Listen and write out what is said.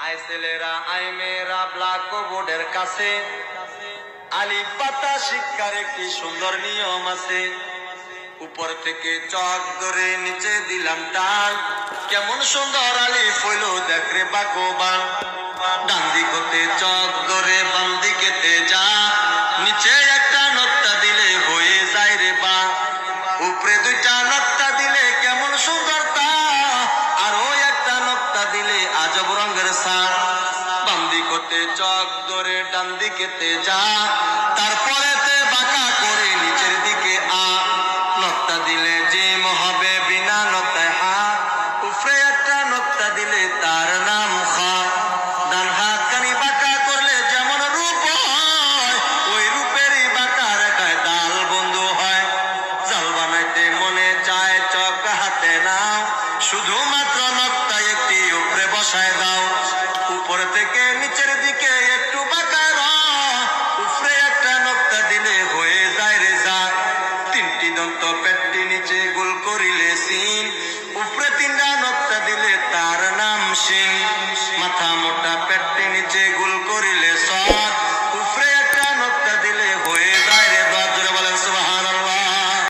আয় ছেলেরা আয় মেয়েরা ব্ল্যাকবোর্ডের কাছে আলিফ পাতা শিক্ষার একটি সুন্দর নিয়ম আছে। উপর থেকে চক ধরে নিচে দিলাম টান, কেমন সুন্দর আলিফ হইল দেখরে বাকবান। ডান দিকতে চক ধরে বাম দিকেতে যা, নিচে একটা নক্তা দিলে হয়ে যায় রে বা। উপরে দুইটা নক্তা দিলে কেমন সুন্দর তা, আর ওই একটা নক্তা দিলে আজব রঙের সা। বাম দিকতে চক ধরে ডান দিকেতে যা, তারপরেতে বাঁকা করে নিচের দিকে আ। নক্তা দিলে জিম হবে বিনা নক্তায় হা, উপরে একটা নক্তা দিলে তার নাম খা। ডান হাত কানি বাঁকা করলে যেমন রূপ হয়, ওই রূপেরই বাঁকা রেখায় দাল বন্ধু হয়। জাল বানাইতে মনে চায় চক হাতে নাও, শুধুমাত্র নক্তা একটি উপরে বসায় দাও। উপর থেকে নিচের দিকে একটু বাঁকা উপরে একটা নক্তা দিলে হয়ে যায় রে যা। তিনটি দন্ত পেটটি নিচে গোল করিলে সিন, উপরে তিনটা নক্তা দিলে তার নাম সিন।